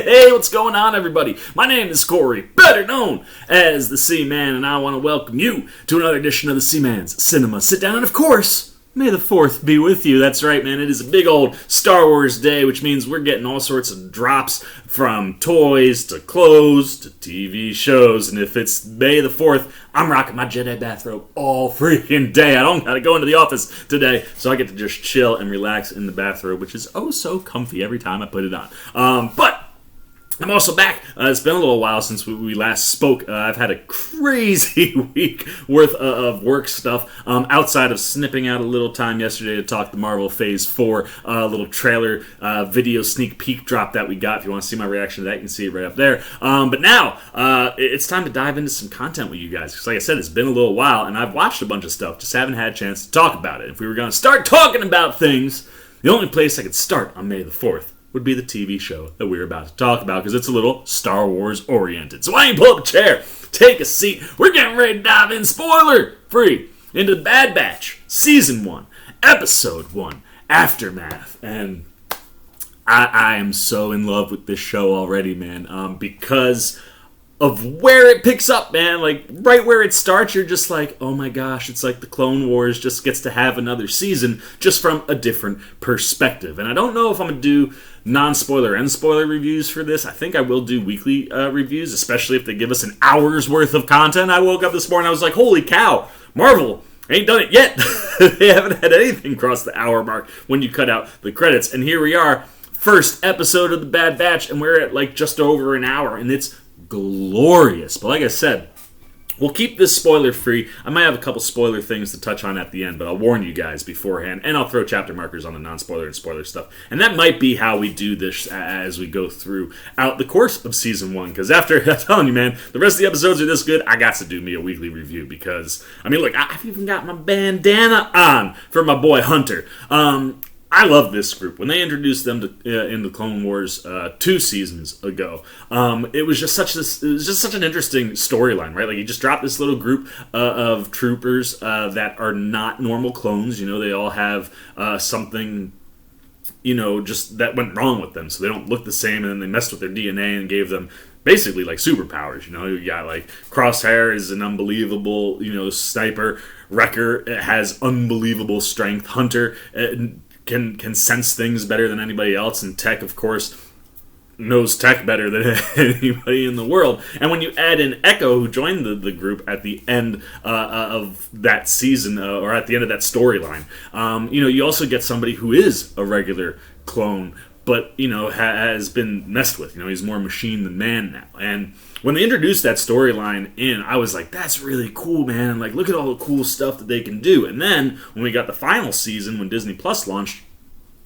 Hey, what's going on, everybody? My name is Corey, better known as the Seaman, and I want to welcome you to another edition of the Seaman's Cinema Sit-Down, and of course, may the 4th be with you. That's right, man. It is a big old Star Wars day, which means we're getting all sorts of drops from toys to clothes to TV shows. And if it's May the 4th, I'm rocking my Jedi bathrobe all freaking day. I don't gotta go into the office today, so I get to just chill and relax in the bathrobe, which is oh so comfy every time I put it on. But I'm also back. It's been a little while since we last spoke. I've had a crazy week worth of work stuff outside of snipping out a little time yesterday to talk the Marvel Phase 4 little trailer video sneak peek drop that we got. If you want to see my reaction to that, you can see it right up there. But now, it's time to dive into some content with you guys. Because like I said, it's been a little while, and I've watched a bunch of stuff, just haven't had a chance to talk about it. If we were going to start talking about things, the only place I could start on May the 4th would be the TV show that we're about to talk about, because it's a little Star Wars oriented. So why don't you pull up a chair, take a seat, we're getting ready to dive in, spoiler free, into the Bad Batch, Season 1, Episode 1, Afermath. And I am so in love with this show already, man, because of where it picks up, man. Like, right where it starts, you're just like, oh my gosh, it's like the Clone Wars just gets to have another season, just from a different perspective. And I don't know if I'm going to do non-spoiler and spoiler reviews for this. I think I will do weekly reviews, especially if they give us an hour's worth of content. I woke up this morning, I was like, holy cow, Marvel ain't done it yet. They haven't had anything cross the hour mark when you cut out the credits. And here we are, first episode of the Bad Batch, and we're at like just over an hour, and it's glorious. But like I said, we'll keep this spoiler free. I might have a couple spoiler things to touch on at the end, but I'll warn you guys beforehand, and I'll throw chapter markers on the non-spoiler and spoiler stuff. And that might be how we do this as we go through out the course of Season 1, because after, I'm telling you, man, the rest of the episodes are this good, I got to do me a weekly review, because, I mean, look, I've even got my bandana on for my boy Hunter. I love this group. When they introduced them to, in the Clone Wars 2 seasons ago, it was just such an interesting storyline, right? Like, you just drop this little group of troopers that are not normal clones. You know, they all have something, you know, just that went wrong with them, so they don't look the same. And then they messed with their DNA and gave them basically like superpowers. You know, you got like Crosshair is an unbelievable, you know, sniper. Wrecker has unbelievable strength. Hunter can sense things better than anybody else, and Tech, of course, knows tech better than anybody in the world. And when you add in Echo, who joined the group at the end of that season, or at the end of that storyline, you know, you also get somebody who is a regular clone, but, you know, has been messed with. You know, he's more machine than man now. And when they introduced that storyline in, I was like, that's really cool, man. And like, look at all the cool stuff that they can do. And then when we got the final season, when Disney Plus launched,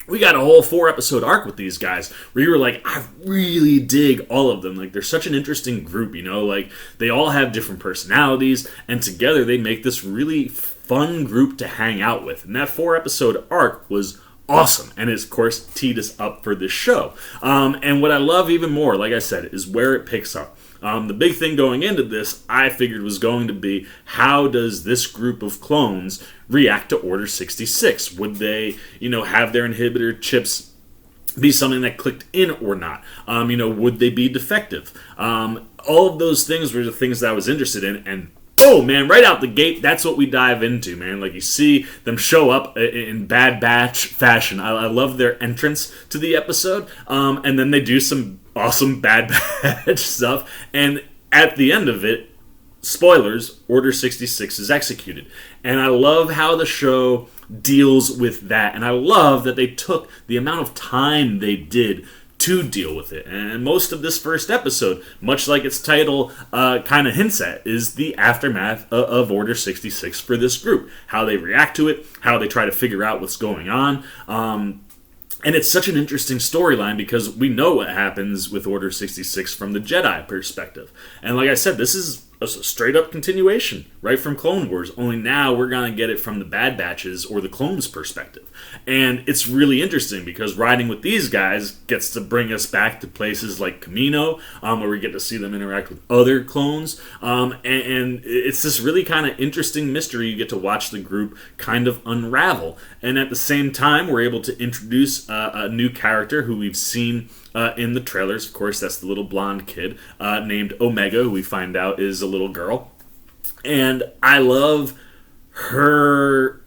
we got a whole 4-episode arc with these guys where you were like, I really dig all of them. Like, they're such an interesting group, you know? Like, they all have different personalities, and together they make this really fun group to hang out with. And that 4-episode arc was awesome, and it, of course, teed us up for this show. And what I love even more, like I said, is where it picks up. The big thing going into this, I figured, was going to be, how does this group of clones react to Order 66? Would they, you know, have their inhibitor chips be something that clicked in or not? You know, would they be defective? All of those things were the things that I was interested in, and oh man, right out the gate, that's what we dive into, man. Like, you see them show up in Bad Batch fashion. I love their entrance to the episode, and then they do some awesome Bad Batch stuff, and at the end of it, spoilers, Order 66 is executed. And I love how the show deals with that, and I love that they took the amount of time they did to deal with it. And most of this first episode, much like its title kind of hints at, is the aftermath of Order 66 for this group. How they react to it, how they try to figure out what's going on. And it's such an interesting storyline because we know what happens with Order 66 from the Jedi perspective. And like I said, this is a straight-up continuation, right from Clone Wars, only now we're going to get it from the Bad Batches or the clones' perspective. And it's really interesting because riding with these guys gets to bring us back to places like Kamino, where we get to see them interact with other clones. And it's this really kind of interesting mystery you get to watch the group kind of unravel. And at the same time, we're able to introduce a new character who we've seen in the trailers. Of course, that's the little blonde kid named Omega, who we find out is a little girl. And I love her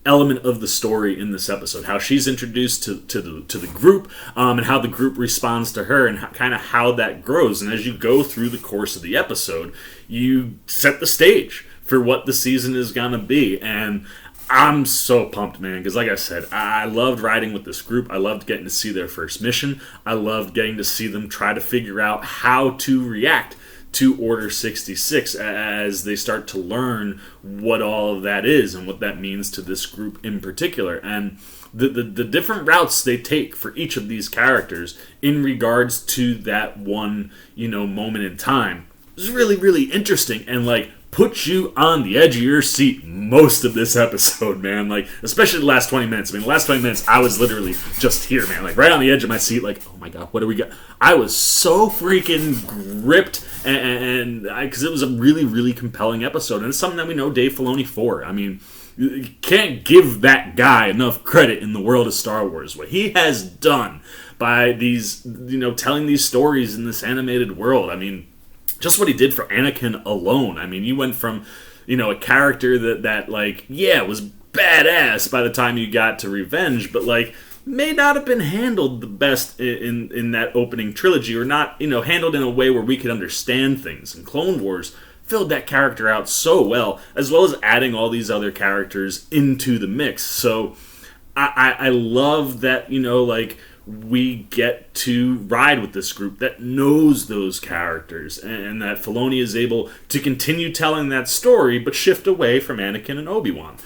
element of the story in this episode, how she's introduced to the group, and how the group responds to her, and kind of how that grows. And as you go through the course of the episode, you set the stage for what the season is gonna be. And I'm so pumped, man, because like I said, I loved riding with this group. I loved getting to see their first mission. I loved getting to see them try to figure out how to react to Order 66 as they start to learn what all of that is and what that means to this group in particular. And the different routes they take for each of these characters in regards to that one, moment in time is really, really interesting, and like put you on the edge of your seat most of this episode, man. Like, especially the last 20 minutes. I mean, the last 20 minutes, I was literally just here, man. Like, right on the edge of my seat, like, oh my god, what do we got? I was so freaking gripped, and because it was a really, really compelling episode, and it's something that we know Dave Filoni for. I mean, you can't give that guy enough credit in the world of Star Wars. What he has done by these, telling these stories in this animated world. I mean, just what he did for Anakin alone. I mean, you went from, a character that was badass by the time you got to Revenge, but like may not have been handled the best in that opening trilogy, or not, handled in a way where we could understand things. And Clone Wars filled that character out so well as adding all these other characters into the mix. So I love that, we get to ride with this group that knows those characters, and that Filoni is able to continue telling that story, but shift away from Anakin and Obi-Wan.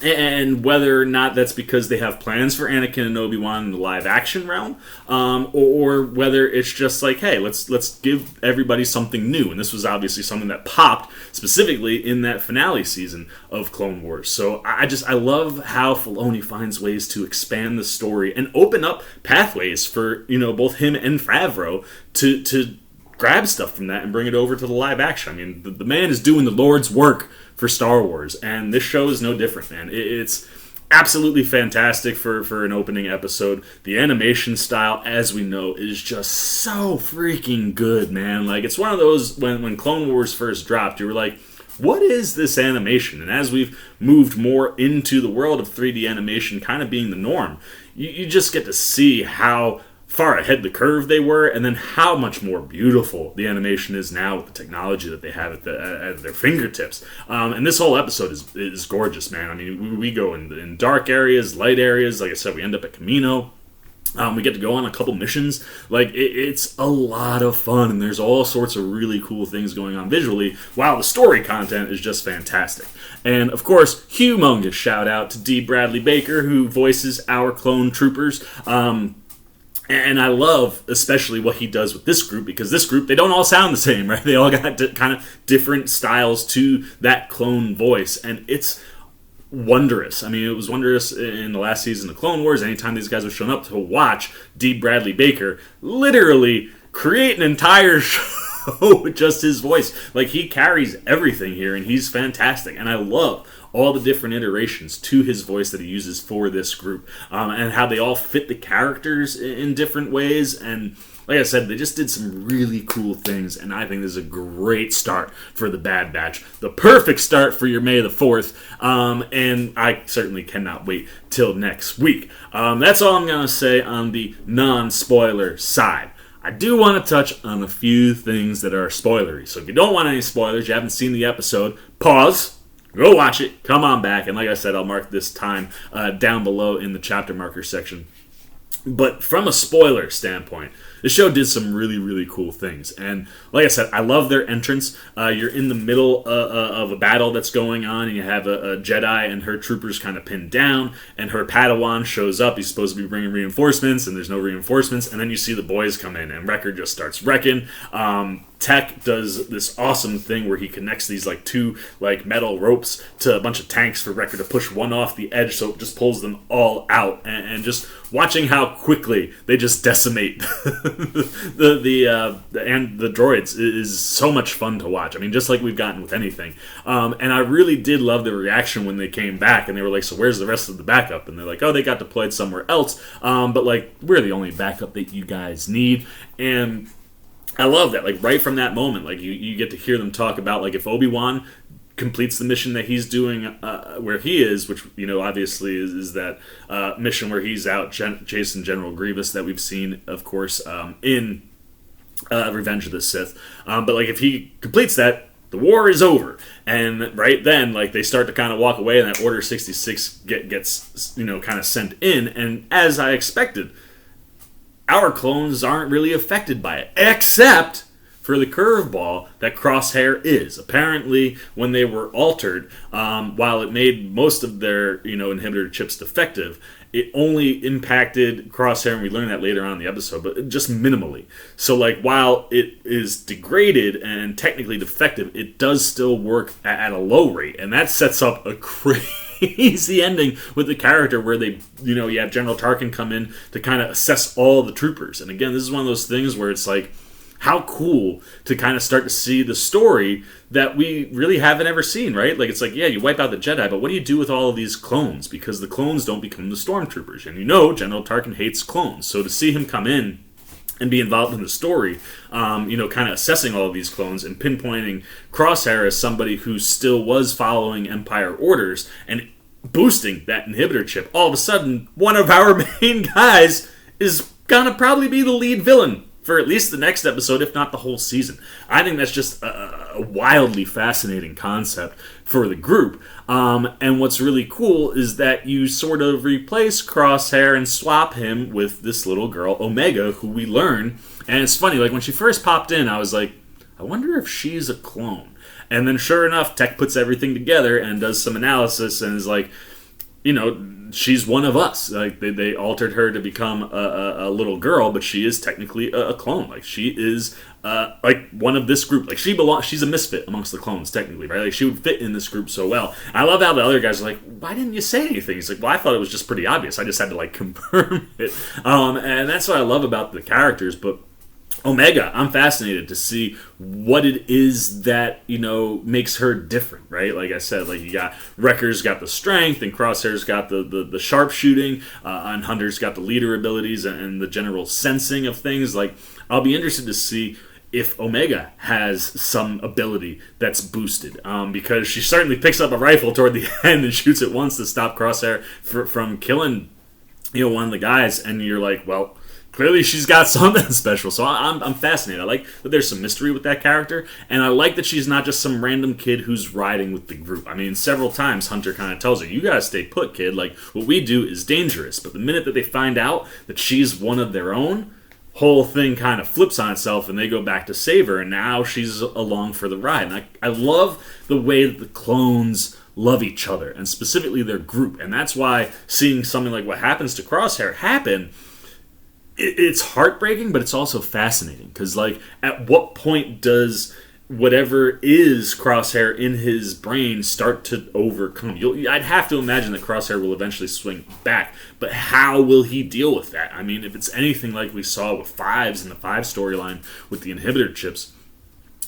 And whether or not that's because they have plans for Anakin and Obi-Wan in the live-action realm, or whether it's just like, hey, let's give everybody something new. And this was obviously something that popped specifically in that finale season of Clone Wars. So I love how Filoni finds ways to expand the story and open up pathways for, both him and Favreau to grab stuff from that and bring it over to the live action. I mean, the man is doing the Lord's work for Star Wars, and this show is no different, man. It's absolutely fantastic for an opening episode. The animation style, as we know, is just so freaking good, man. Like, it's one of those, when Clone Wars first dropped, you were like, what is this animation? And as we've moved more into the world of 3D animation kind of being the norm, you just get to see how far ahead the curve they were, and then how much more beautiful the animation is now with the technology that they have at their fingertips. And this whole episode is gorgeous, man. I mean, we go in dark areas, light areas. Like I said, we end up at Camino. We get to go on a couple missions. Like, it's a lot of fun, and there's all sorts of really cool things going on visually, while the story content is just fantastic. And, of course, humongous shout-out to D. Bradley Baker, who voices our clone troopers. And I love especially what he does with this group, because this group, they don't all sound the same, right? They all got kind of different styles to that clone voice, and it's wondrous. I mean, it was wondrous in the last season of Clone Wars. Anytime these guys were showing up to watch D. Bradley Baker literally create an entire show with just his voice. Like, he carries everything here, and he's fantastic. And I love all the different iterations to his voice that he uses for this group, and how they all fit the characters in different ways. And like I said, they just did some really cool things, and I think this is a great start for the Bad Batch. The perfect start for your May the 4th, and I certainly cannot wait till next week. That's all I'm going to say on the non-spoiler side. I do want to touch on a few things that are spoilery. So if you don't want any spoilers, you haven't seen the episode, pause, go watch it, come on back, and like I said, I'll mark this time down below in the chapter marker section. But from a spoiler standpoint, the show did some really, really cool things. And like I said, I love their entrance. You're in the middle of a battle that's going on, and you have a Jedi and her troopers kind of pinned down, and her Padawan shows up. He's supposed to be bringing reinforcements, and there's no reinforcements. And then you see the boys come in, and Wrecker just starts wrecking. Tech does this awesome thing where he connects these like two like metal ropes to a bunch of tanks for Wrecker to push one off the edge, so it just pulls them all out. And just watching how quickly they just decimate the droids is so much fun to watch. I mean, just like we've gotten with anything. And I really did love the reaction when they came back and they were like, "So where's the rest of the backup?" And they're like, "Oh, they got deployed somewhere else. But like we're the only backup that you guys need." And I love that. Like right from that moment, like you get to hear them talk about like if Obi-Wan completes the mission that he's doing where he is, which obviously is that mission where he's out chasing General Grievous that we've seen, of course, in Revenge of the Sith. But like if he completes that, the war is over. And right then, like they start to kind of walk away, and that Order 66 gets kind of sent in. And as I expected, our clones aren't really affected by it, except for the curveball that Crosshair is. Apparently, when they were altered, while it made most of their inhibitor chips defective, it only impacted Crosshair, and we learn that later on in the episode, but just minimally. So, like, while it is degraded and technically defective, it does still work at a low rate, and that sets up a crazy ending with the character where they, you have General Tarkin come in to kind of assess all the troopers. And again, this is one of those things where it's like, how cool to kind of start to see the story that we really haven't ever seen, right? Like, it's like, yeah, you wipe out the Jedi, but what do you do with all of these clones? Because the clones don't become the stormtroopers. And General Tarkin hates clones. So to see him come in and be involved in the story, kind of assessing all of these clones and pinpointing Crosshair as somebody who still was following Empire orders and boosting that inhibitor chip, all of a sudden, one of our main guys is gonna probably be the lead villain for at least the next episode, if not the whole season. I think that's just a wildly fascinating concept for the group. And what's really cool is that you sort of replace Crosshair and swap him with this little girl, Omega, who we learn. And it's funny, like when she first popped in, I was like, I wonder if she's a clone. And then sure enough, Tech puts everything together and does some analysis and is like, she's one of us. Like they altered her to become a little girl, but she is technically a clone. Like she is like one of this group. Like she's a misfit amongst the clones technically, right? Like she would fit in this group so well. I love how the other guys are like, why didn't you say anything? He's like, well, I thought it was just pretty obvious. I just had to like confirm it. And that's what I love about the characters. But Omega, I'm fascinated to see what it is that, makes her different, right? Like I said, like you got Wrecker's got the strength, and Crosshair's got the sharpshooting, and Hunter's got the leader abilities and the general sensing of things. Like, I'll be interested to see if Omega has some ability that's boosted, because she certainly picks up a rifle toward the end and shoots it once to stop Crosshair from killing, one of the guys, and you're like, well, clearly she's got something special. So I'm fascinated. I like that there's some mystery with that character, and I like that she's not just some random kid who's riding with the group. I mean, several times Hunter kind of tells her, you gotta stay put, kid. Like, what we do is dangerous. But the minute that they find out that she's one of their own, whole thing kind of flips on itself, and they go back to save her, and now she's along for the ride. And I love the way that the clones love each other, and specifically their group. And that's why seeing something like what happens to Crosshair happen, it's heartbreaking, but it's also fascinating. Because, like, at what point does whatever is Crosshair in his brain start to overcome? I'd have to imagine that Crosshair will eventually swing back, but how will he deal with that? I mean, if it's anything like we saw with Fives in the 5 storyline with the inhibitor chips,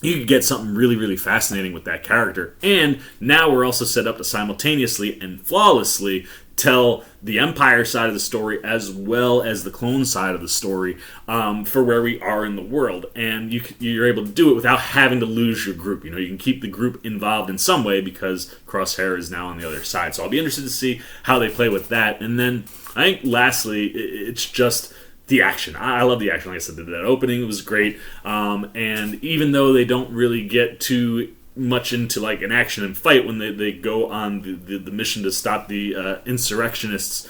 you could get something really, really fascinating with that character. And now we're also set up to simultaneously and flawlessly tell the Empire side of the story as well as the clone side of the story, for where we are in the world. And you're able to do it without having to lose your group. You can keep the group involved in some way because Crosshair is now on the other side. So I'll be interested to see how they play with that. And then I think lastly, it's just the action. I love the action. Like I said, that opening was great. And even though they don't really get too much into like an action and fight when they go on the mission to stop the insurrectionists,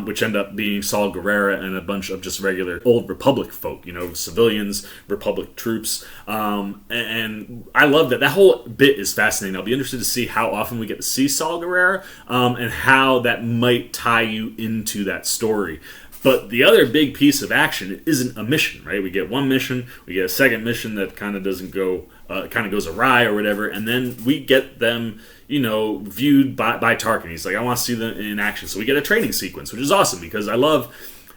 which end up being Saul Guerrera and a bunch of just regular old Republic folk, civilians, Republic troops. And I love that. That whole bit is fascinating. I'll be interested to see how often we get to see Saul Guerrera, and how that might tie you into that story. But the other big piece of action isn't a mission, right? We get one mission, we get a second mission that kind of doesn't go, kind of goes awry or whatever, and then we get them, viewed by Tarkin. He's like, I want to see them in action. So we get a training sequence, which is awesome because I love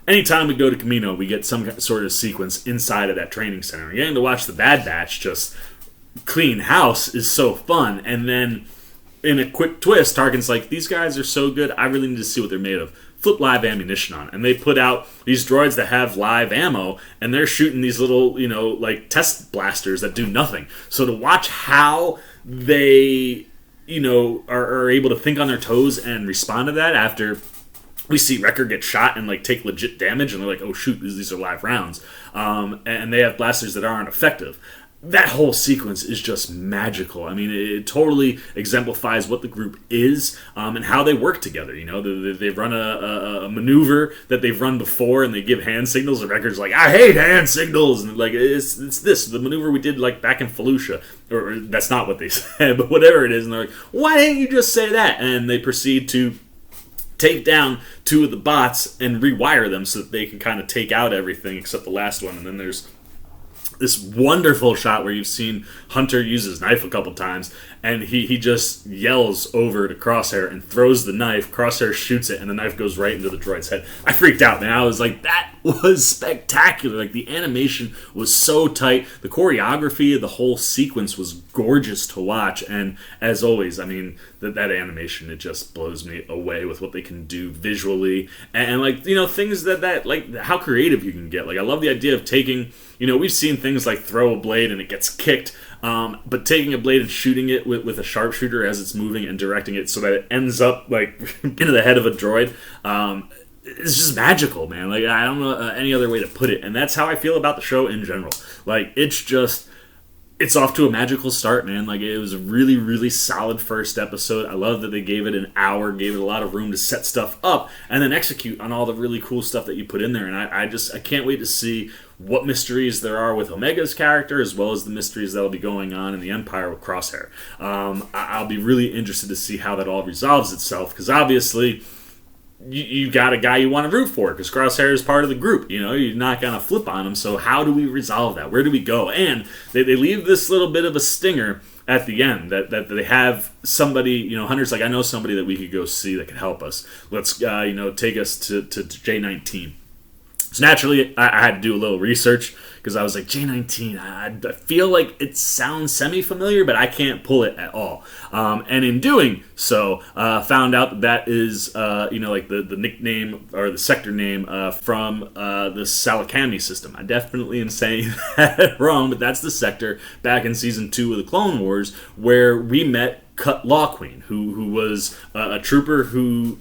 anytime we go to Camino, we get some sort of sequence inside of that training center. And getting to watch the Bad Batch just clean house is so fun. And then in a quick twist, Tarkin's like, these guys are so good, I really need to see what they're made of. Flip live ammunition on. And they put out these droids that have live ammo, and they're shooting these little, test blasters that do nothing. So to watch how they, are able to think on their toes and respond to that after we see Wrecker get shot and take legit damage, and they're like, oh shoot, these are live rounds. And they have blasters that aren't effective. That whole sequence is just magical. I mean, it totally exemplifies what the group is and how they work together. They run a maneuver that they've run before, and they give hand signals. And Wrecker's like, I hate hand signals, and it's this the maneuver we did back in Felucia, or that's not what they said, but whatever it is. And they're like, why didn't you just say that? And they proceed to take down two of the bots and rewire them so that they can kind of take out everything except the last one. And then there's this wonderful shot where you've seen Hunter use his knife a couple times, and he just yells over to Crosshair and throws the knife. Crosshair shoots it, and the knife goes right into the droid's head. I freaked out, man. I was like, that was spectacular. The animation was so tight. The choreography of the whole sequence was gorgeous to watch, and as always, I mean, that animation, it just blows me away with what they can do visually, and things that how creative you can get. I love the idea of taking, we've seen things like throw a blade and it gets kicked, but taking a blade and shooting it with a sharpshooter as it's moving and directing it so that it ends up into the head of a droid, it's just magical, man. I don't know any other way to put it, and that's how I feel about the show in general. It's off to a magical start, man. It was a really, really solid first episode. I love that they gave it an hour, gave it a lot of room to set stuff up, and then execute on all the really cool stuff that you put in there. And I can't wait to see what mysteries there are with Omega's character, as well as the mysteries that'll be going on in the Empire with Crosshair. I'll be really interested to see how that all resolves itself, because obviously you got a guy you want to root for, because Crosshair is part of the group. You're not going to flip on him. So how do we resolve that? Where do we go? And they leave this little bit of a stinger at the end that they have somebody, Hunter's like, I know somebody that we could go see that could help us. Let's, take us to J19. So naturally, I had to do a little research, because I was like, J19, I feel like it sounds semi-familiar, but I can't pull it at all. And in doing so, found out that is, the nickname or the sector name from the Salakami system. I definitely am saying that wrong, but that's the sector back in Season 2 of the Clone Wars where we met Cut Law Queen, who was a trooper who,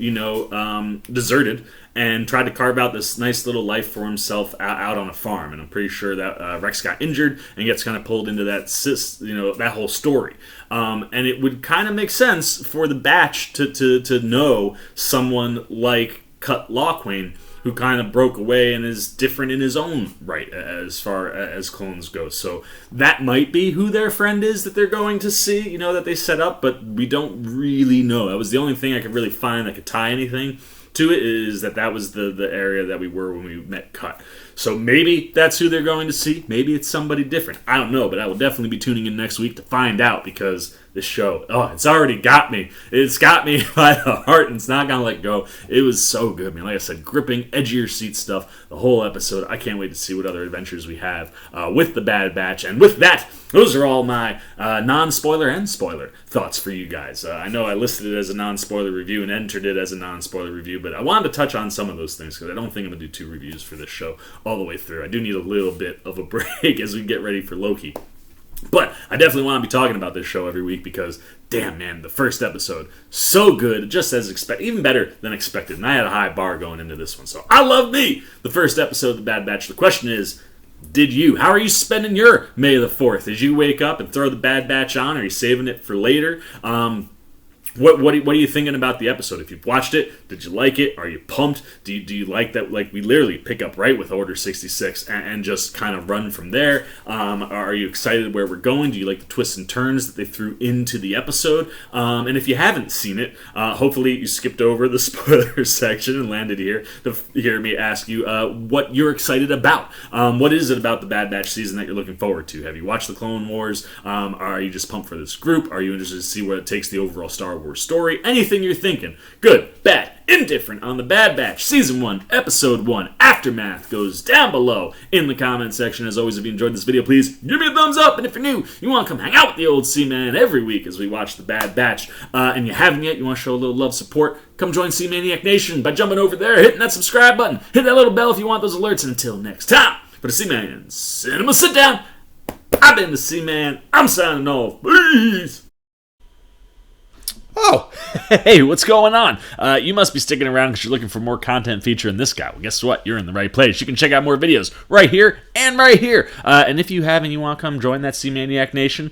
deserted and tried to carve out this nice little life for himself out on a farm. And I'm pretty sure that Rex got injured and gets kind of pulled into that whole story. And it would kind of make sense for the Batch to know someone like Cut Law Queen, who kind of broke away and is different in his own right as far as clones go. So that might be who their friend is that they're going to see, that they set up, but we don't really know. That was the only thing I could really find that could tie anything to it, is that was the area that we were when we met Cut. So maybe that's who they're going to see. Maybe it's somebody different. I don't know, but I will definitely be tuning in next week to find out, because this show, it's already got me. It's got me by the heart, and it's not going to let go. It was so good, man. Like I said, gripping, edgier seat stuff, the whole episode. I can't wait to see what other adventures we have with the Bad Batch. And with that, those are all my non-spoiler and spoiler thoughts for you guys. I know I listed it as a non-spoiler review and entered it as a non-spoiler review, but I wanted to touch on some of those things, because I don't think I'm going to do 2 reviews for this show all the way through. I do need a little bit of a break as we get ready for Loki. But I definitely want to be talking about this show every week, because, damn, man, the first episode, so good, just as expected, even better than expected. And I had a high bar going into this one, so I love me, the first episode of The Bad Batch. The question is, did you? How are you spending your May the 4th? Did you wake up and throw The Bad Batch on? Are you saving it for later? What are you thinking about the episode? If you've watched it, did you like it? Are you pumped? Do you like that? Like, we literally pick up right with Order 66 and just kind of run from there. Are you excited where we're going? Do you like the twists and turns that they threw into the episode? And if you haven't seen it, hopefully you skipped over the spoiler section and landed here to hear me ask you what you're excited about. What is it about the Bad Batch season that you're looking forward to? Have you watched the Clone Wars? Are you just pumped for this group? Are you interested to see where it takes the overall Star Wars story? Anything you're thinking, good, bad, indifferent, on the Bad Batch Season 1, Episode 1, Aftermath, goes down below in the comment section. As always, if you enjoyed this video, please give me a thumbs up, and if you're new, you want to come hang out with the old C-Man every week as we watch the Bad Batch, and you haven't yet, you want to show a little love support, come join C-Maniac Nation by jumping over there, hitting that subscribe button, hit that little bell if you want those alerts, and until next time, for the C-Man Cinema Sit Down, I've been the C-Man, I'm signing off, peace! Oh, hey, what's going on? You must be sticking around because you're looking for more content featuring this guy. Well, guess what? You're in the right place. You can check out more videos right here and right here. And if you have and you want to come join that C-Maniac Nation,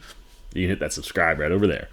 you can hit that subscribe right over there.